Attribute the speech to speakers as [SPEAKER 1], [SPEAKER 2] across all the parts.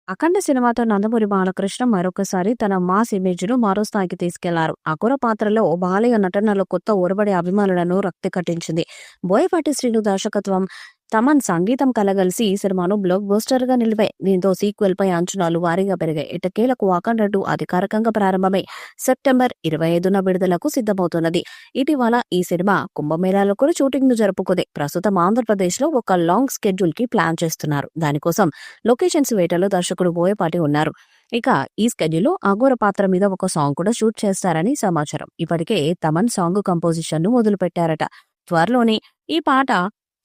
[SPEAKER 1] అఖండ సినిమాతో నందమూరి బాలకృష్ణ మరొకసారి తన మాస్ ఇమేజ్ ను మరో స్థాయికి తీసుకెళ్లారు. అఘోర పాత్రలో బాలయ్య నటనలో కొత్త ఒరబడి అభిమానులను రక్తి కట్టించింది. బోయపాటి శ్రీను దర్శకత్వం, తమన్ సంగీతం కలగలిసి ఈ సినిమాను బ్లాక్ బస్టర్ గా నిలిపాయి. దీంతో సీక్వెల్ పై అంచనాలు భారీగా పెరిగాయి. ఎట్టకేలకు అఖండ 2 అధికారికంగా ప్రారంభమై సెప్టెంబర్ 25న విడుదలకు సిద్ధమవుతున్నది. ఇటీవల ఈ సినిమా కుంభమేళాలో కూడా షూటింగ్ ను జరుపుకుంది. ప్రస్తుతం ఆంధ్రప్రదేశ్ లో ఒక లాంగ్ స్కెడ్యూల్ కి ప్లాన్ చేస్తున్నారు. దానికోసం లొకేషన్స్ వేటలో దర్శకుడు బోయపాటి ఉన్నారు. ఇక ఈ స్కెడ్యూల్లో అఘోర పాత్ర మీద ఒక సాంగ్ కూడా షూట్ చేస్తారని సమాచారం. ఇప్పటికే తమన్ సాంగ్ కంపోజిషన్ ను మొదలు పెట్టారట. త్వరలోనే ఈ పాట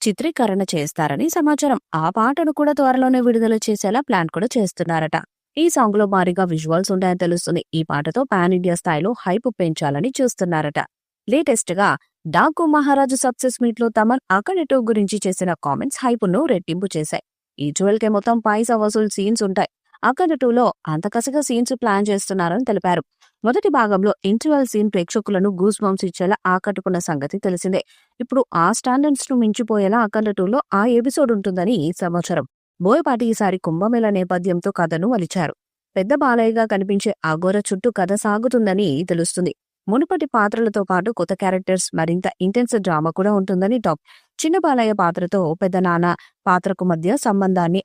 [SPEAKER 1] చిత్రీకరణ చేస్తారని సమాచారం. ఆ పాటను కూడా త్వరలోనే విడుదల చేసేలా ప్లాన్ కూడా చేస్తున్నారట. ఈ సాంగ్ లో భారీగా విజువల్స్ ఉంటాయని తెలుస్తుంది. ఈ పాటతో పాన్ ఇండియా స్థాయిలో హైప్ పెంచాలని చూస్తున్నారట. లేటెస్ట్ గా డాకు మహారాజు సక్సెస్ మీట్ లో తమన్ అఖండ 2 గురించి చేసిన కామెంట్స్ హైప్ ను రెట్టింపు చేశాయి. ఈ జ్యువెల్ కే మొత్తం పైసా వసూలు సీన్స్ ఉంటాయి. అఖండ 2లో అంత కసగా సీన్స్ ప్లాన్ చేస్తున్నారని తెలిపారు. మొదటి భాగంలో ఇంటర్వెల్ సీన్ ప్రేక్షకులను గూస్ బంప్స్ ఇచ్చేలా ఆకట్టుకున్న సంగతి తెలిసిందే. ఇప్పుడు ఆ స్టాండర్డ్స్ ను మించిపోయేలా అఖండ 2లో ఆ ఎపిసోడ్ ఉంటుందని సమాచారం. బోయపాటి ఈసారి కుంభమేళ నేపథ్యంతో కథను మలిచారు. పెద్ద బాలయ్యగా కనిపించే అఘోర చుట్టూ కథ సాగుతుందని తెలుస్తుంది. మునుపటి పాత్రలతో పాటు కొత్త క్యారెక్టర్స్, మరింత ఇంటెన్స్ డ్రామా కూడా ఉంటుందని టాక్. చిన్న బాలయ్య పాత్రతో పెద్ద నాన్న పాత్రకు మధ్య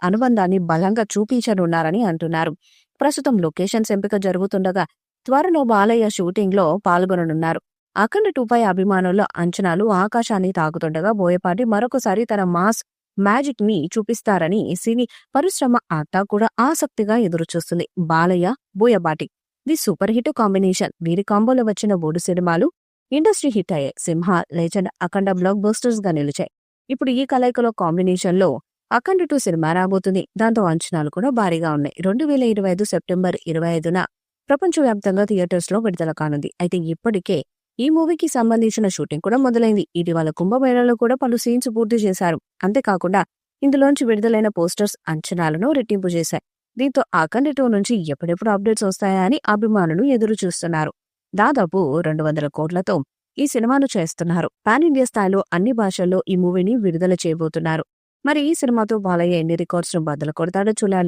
[SPEAKER 1] అనుబంధాన్ని బలంగా చూపించనున్నారని అంటున్నారు. ప్రస్తుతం లొకేషన్స్ ఎంపిక జరుగుతుండగా త్వరలో బాలయ్య షూటింగ్ లో పాల్గొననున్నారు. అఖండ 2 పై అభిమానుల అంచనాలు ఆకాశాన్ని తాకుతుండగా బోయపాటి మరొకసారి తన మాస్ మ్యాజిక్ ని చూపిస్తారని సినీ పరిశ్రమ అంతా కూడా ఆసక్తిగా ఎదురుచూస్తుంది. Balayya, Boyapati the super hit combination. వీరి కాంబోలో వచ్చిన 3 సినిమాలు ఇండస్ట్రీ హిట్ అయ్యాయి. Simha, legend, Akhanda blockbusters గా నిలిచాయి. ఇప్పుడు ఈ కలయికలో కాంబినేషన్ లో అఖండ 2 సినిమా రాబోతుంది. దాంతో అంచనాలు కూడా భారీగా ఉన్నాయి. 2025 సెప్టెంబర్ 25న ప్రపంచవ్యాప్తంగా థియేటర్స్ లో విడుదల కానుంది. అయితే ఇప్పటికే ఈ మూవీకి సంబంధించిన షూటింగ్ కూడా మొదలైంది. ఇటీవల కుంభమేళలో కూడా పలు సీన్స్ పూర్తి చేశారు. అంతేకాకుండా ఇందులోంచి విడుదలైన పోస్టర్స్ అంచనాలను రెట్టింపు చేశాయి. దీంతో అఖండ 2 నుంచి ఎప్పుడెప్పుడు అప్డేట్స్ వస్తాయా అని అభిమానులు ఎదురు చూస్తున్నారు. దాదాపు 200 కోట్లతో ఈ సినిమాను చేస్తున్నారు. పాన్ ఇండియా స్థాయిలో అన్ని భాషల్లో ఈ మూవీని విడుదల చేయబోతున్నారు. మరి ఈ సినిమాతో బాలయ్య ఎన్ని రికార్డ్స్ ను బద్దలు కొడతాడో చూడాలి.